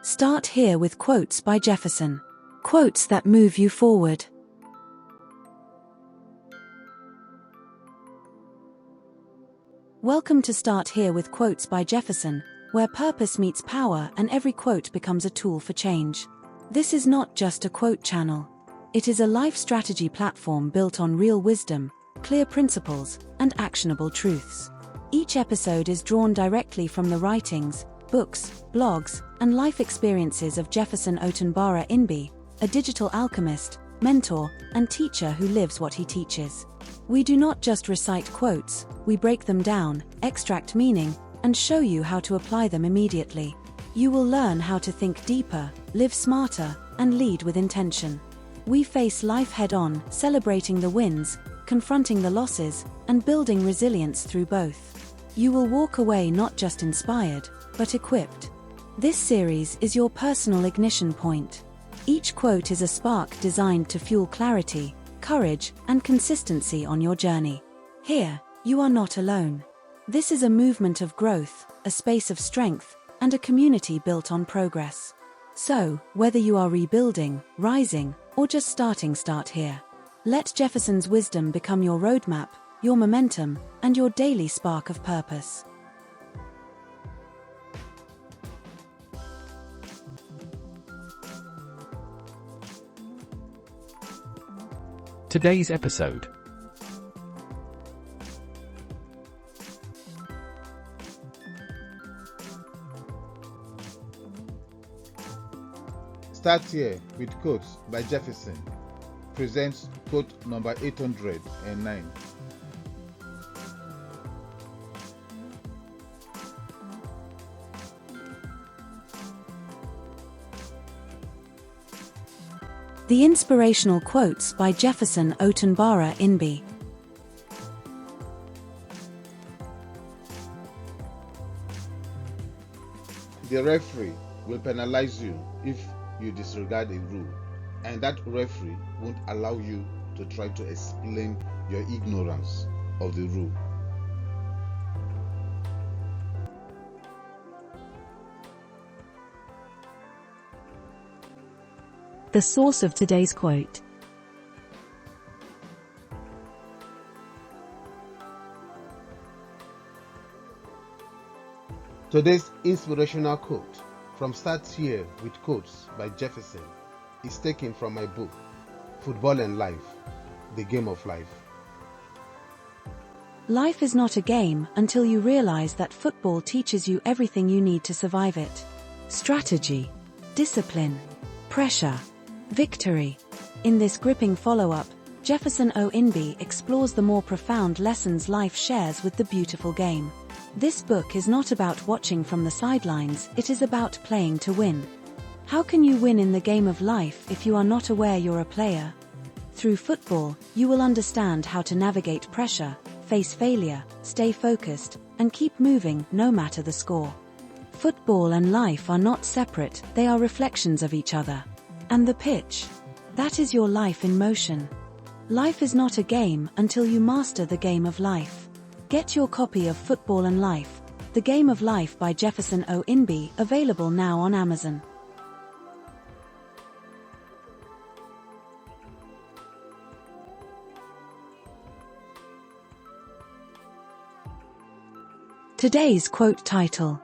Start here with quotes by Jefferson. Quotes that move you forward. Welcome to Start Here with Quotes by Jefferson, where purpose meets power and every quote becomes a tool for change. This is not just a quote channel. It is a life strategy platform built on real wisdom, clear principles, and actionable truths. Each episode is drawn directly from the writings, books, blogs, and life experiences of Jefferson Otonbara Imgbi, a digital alchemist, mentor, and teacher who lives what he teaches. We do not just recite quotes, we break them down, extract meaning, and show you how to apply them immediately. You will learn how to think deeper, live smarter, and lead with intention. We face life head-on, celebrating the wins, confronting the losses, and building resilience through both. You will walk away not just inspired, but equipped. This series is your personal ignition point. Each quote is a spark designed to fuel clarity, courage, and consistency on your journey. Here, you are not alone. This is a movement of growth, a space of strength, and a community built on progress. So, whether you are rebuilding, rising, or just starting, start here. Let Jefferson's wisdom become your roadmap, your momentum, and your daily spark of purpose. Today's episode. Start Here with Quotes by Jefferson presents quote number 809. The Inspirational Quotes by Jefferson Otonbara Imgbi. The referee will penalize you if you disregard a rule, and that referee won't allow you to try to explain your ignorance of the rule. The source of today's quote. Today's inspirational quote from Start Here with Quotes by Jefferson is taken from my book, Football and Life, The Game of Life. Life is not a game until you realize that football teaches you everything you need to survive it. Strategy, discipline, pressure, victory. In this gripping follow-up, Jefferson O. Imgbi explores the more profound lessons life shares with the beautiful game. This book is not about watching from the sidelines, it is about playing to win. How can you win in the game of life if you are not aware you're a player? Through football, you will understand how to navigate pressure, face failure, stay focused, and keep moving no matter the score. Football and life are not separate, they are reflections of each other. And the pitch? That is your life in motion. Life is not a game until you master the game of life. Get your copy of Football and Life, The Game of Life by Jefferson O. Imgbi, available now on Amazon. Today's quote title.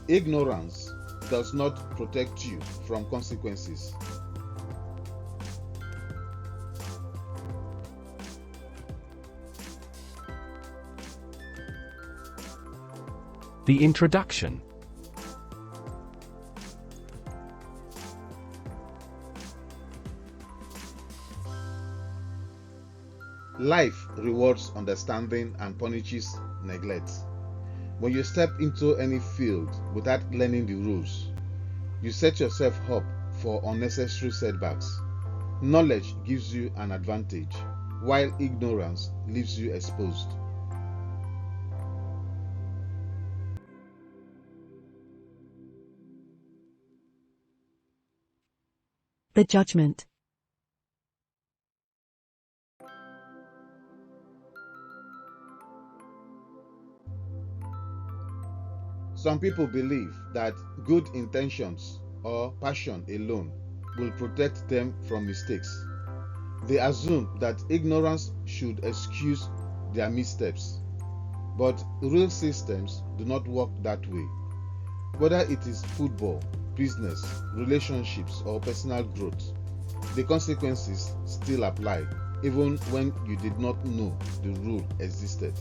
Ignorance does not protect you from consequences. The introduction. Life rewards understanding and punishes neglect. When you step into any field without learning the rules, you set yourself up for unnecessary setbacks. Knowledge gives you an advantage, while ignorance leaves you exposed. The Judgement. Some people believe that good intentions or passion alone will protect them from mistakes. They assume that ignorance should excuse their missteps. But real systems do not work that way. Whether it is football, business, relationships, or personal growth, the consequences still apply, even when you did not know the rule existed.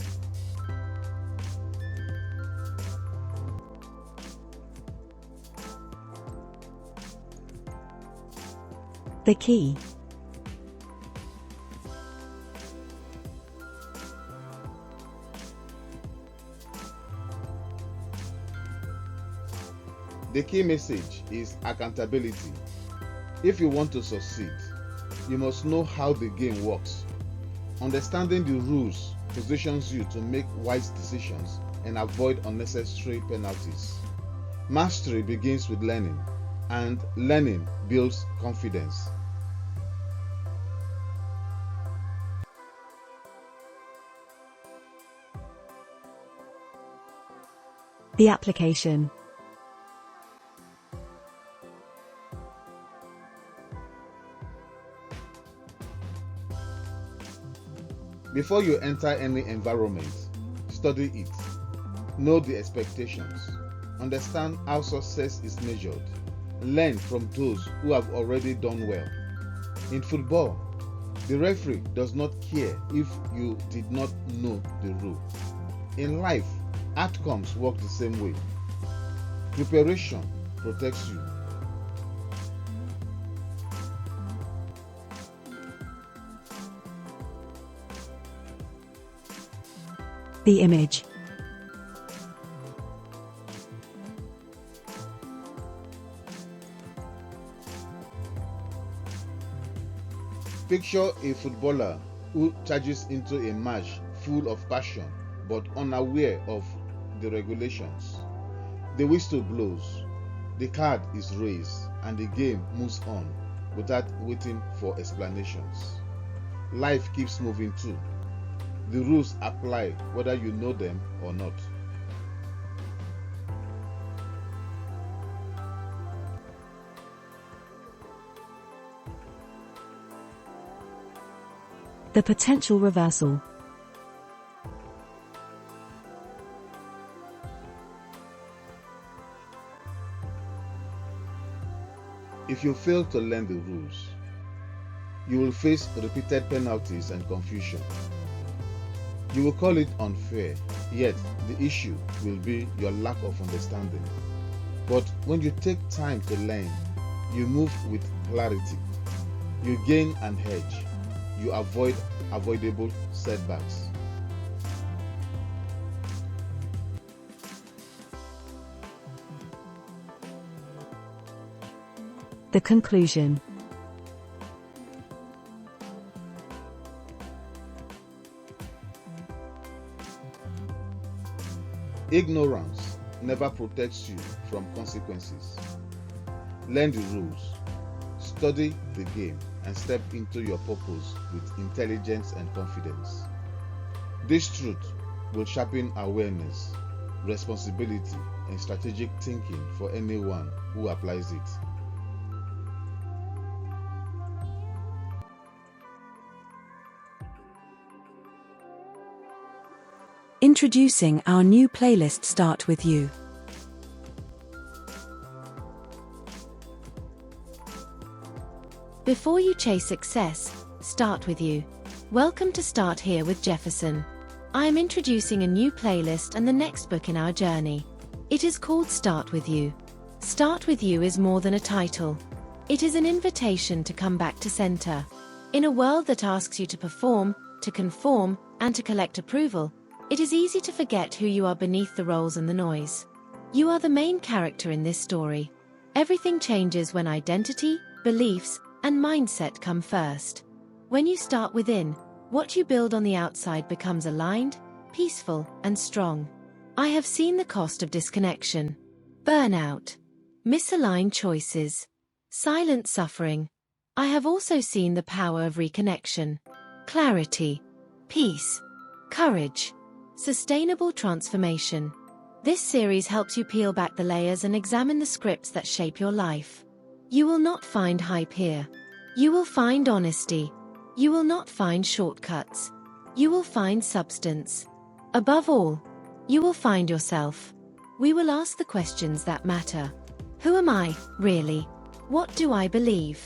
The key. The key message is accountability. If you want to succeed, you must know how the game works. Understanding the rules positions you to make wise decisions and avoid unnecessary penalties. Mastery begins with learning, and learning builds confidence. The application. Before you enter any environment, study it. Know the expectations. Understand how success is measured. Learn from those who have already done well. In football, the referee does not care if you did not know the rule. In life, outcomes work the same way. Preparation protects you. The image. Picture a footballer who charges into a match full of passion but unaware of the regulations. The whistle blows, the card is raised, and the game moves on without waiting for explanations. Life keeps moving too. The rules apply whether you know them or not. The potential reversal. If you fail to learn the rules, you will face repeated penalties and confusion. You will call it unfair, yet the issue will be your lack of understanding. But when you take time to learn, you move with clarity. You gain an edge. You avoid avoidable setbacks. The conclusion. Ignorance never protects you from consequences. Learn the rules, study the game, and step into your purpose with intelligence and confidence. This truth will sharpen awareness, responsibility, and strategic thinking for anyone who applies it. Introducing our new playlist Start With You. Before you chase success, start with you. Welcome to Start Here with Jefferson. I am introducing a new playlist and the next book in our journey. It is called Start With You. Start With You is more than a title. It is an invitation to come back to center. In a world that asks you to perform, to conform, and to collect approval, it is easy to forget who you are beneath the roles and the noise. You are the main character in this story. Everything changes when identity, beliefs, and mindset come first. When you start within, what you build on the outside becomes aligned, peaceful, and strong. I have seen the cost of disconnection, burnout, misaligned choices, silent suffering. I have also seen the power of reconnection, clarity, peace, courage, sustainable transformation. This series helps you peel back the layers and examine the scripts that shape your life. You will not find hype here. You will find honesty. You will not find shortcuts. You will find substance. Above all, you will find yourself. We will ask the questions that matter. Who am I, really? What do I believe?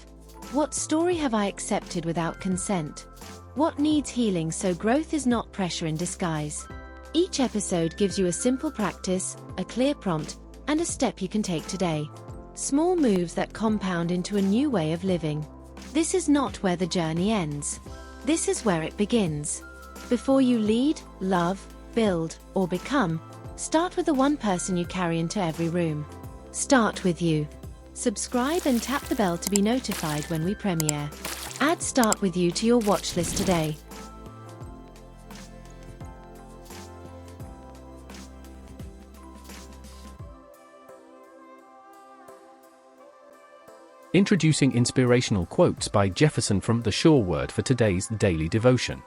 What story have I accepted without consent? What needs healing so growth is not pressure in disguise? Each episode gives you a simple practice, a clear prompt, and a step you can take today. Small moves that compound into a new way of living. This is not where the journey ends. This is where it begins. Before you lead, love, build, or become, start with the one person you carry into every room. Start with you. Subscribe and tap the bell to be notified when we premiere. Add Start With You to your watch list today. Introducing inspirational quotes by Jefferson from the Sure Word for today's daily devotion.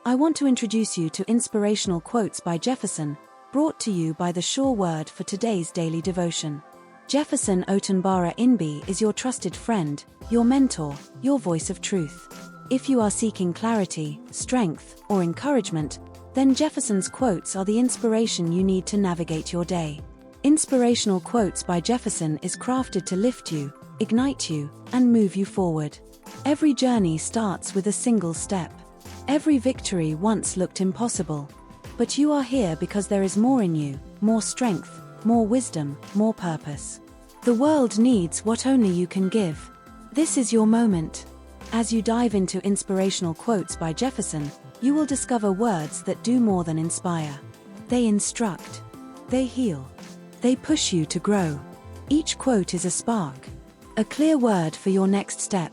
I want to introduce you to Inspirational Quotes by Jefferson, brought to you by the Sure Word for today's daily devotion. Jefferson Otonbara Imgbi is your trusted friend, your mentor, your voice of truth. If you are seeking clarity, strength, or encouragement, then Jefferson's quotes are the inspiration you need to navigate your day. Inspirational Quotes by Jefferson is crafted to lift you, ignite you, and move you forward. Every journey starts with a single step. Every victory once looked impossible. But you are here because there is more in you, more strength, more wisdom, more purpose. The world needs what only you can give. This is your moment. As you dive into Inspirational Quotes by Jefferson, you will discover words that do more than inspire. They instruct. They heal. They push you to grow. Each quote is a spark. A clear word for your next step.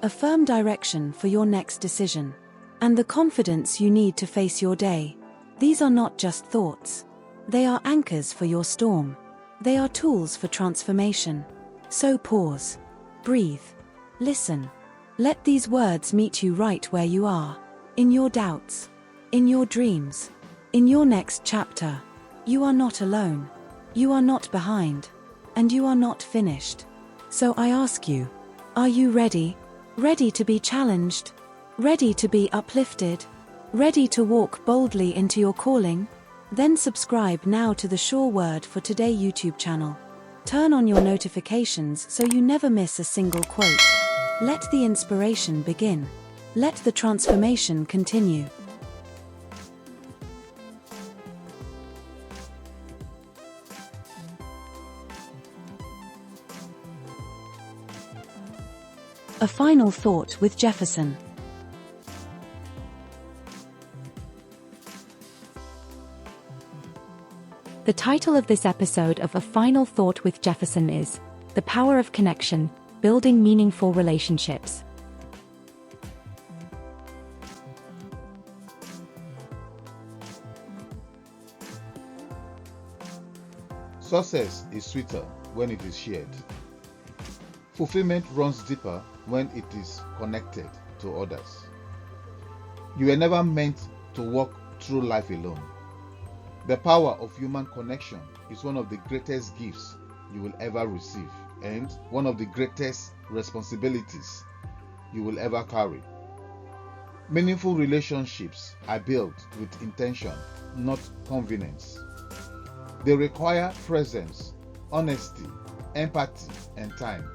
A firm direction for your next decision. And the confidence you need to face your day. These are not just thoughts. They are anchors for your storm. They are tools for transformation. So pause. Breathe. Listen. Let these words meet you right where you are. In your doubts. In your dreams. In your next chapter. You are not alone. You are not behind. And you are not finished. So I ask you, are you ready? Ready to be challenged? Ready to be uplifted? Ready to walk boldly into your calling? Then subscribe now to the Sure Word for Today YouTube channel. Turn on your notifications so you never miss a single quote. Let the inspiration begin. Let the transformation continue. A final thought with Jefferson. The title of this episode of A Final Thought with Jefferson is The Power of Connection, Building Meaningful Relationships. Success is sweeter when it is shared. Fulfillment runs deeper when it is connected to others. You were never meant to walk through life alone. The power of human connection is one of the greatest gifts you will ever receive and one of the greatest responsibilities you will ever carry. Meaningful relationships are built with intention, not convenience. They require presence, honesty, empathy, and time.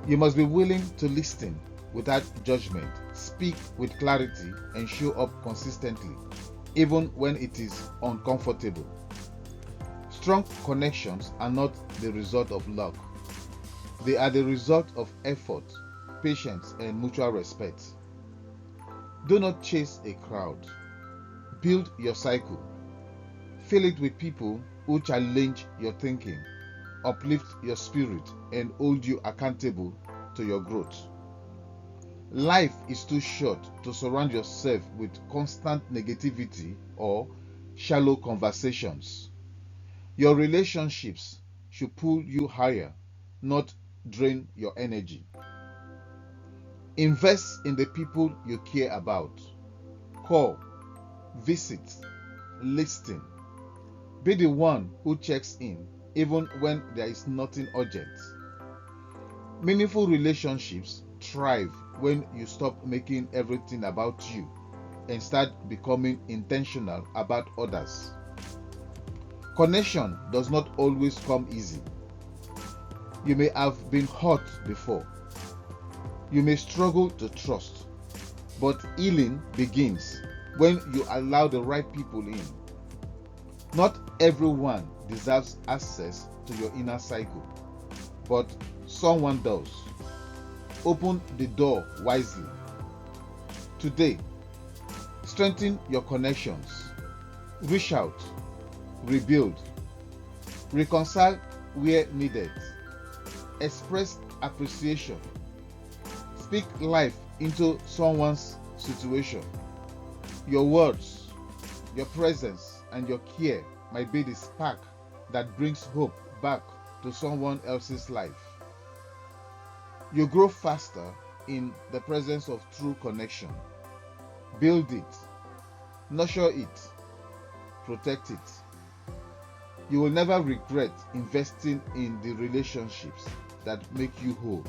You must be willing to listen without judgment, speak with clarity, and show up consistently, even when it is uncomfortable. Strong connections are not the result of luck. They are the result of effort, patience, and mutual respect. Do not chase a crowd. Build your cycle. Fill it with people who challenge your thinking, uplift your spirit, and hold you accountable to your growth. Life is too short to surround yourself with constant negativity or shallow conversations. Your relationships should pull you higher, not drain your energy. Invest in the people you care about. Call, visit, listen. Be the one who checks in even when there is nothing urgent. Meaningful relationships thrive when you stop making everything about you and start becoming intentional about others. Connection does not always come easy. You may have been hurt before. You may struggle to trust, but healing begins when you allow the right people in. Not everyone deserves access to your inner cycle, but someone does. Open the door wisely. Today, strengthen your connections. Reach out, rebuild, reconcile where needed, express appreciation, speak life into someone's situation. Your words, your presence, and your care might be the spark that brings hope back to someone else's life. You grow faster in the presence of true connection. Build it, nurture it, protect it. You will never regret investing in the relationships that make you whole.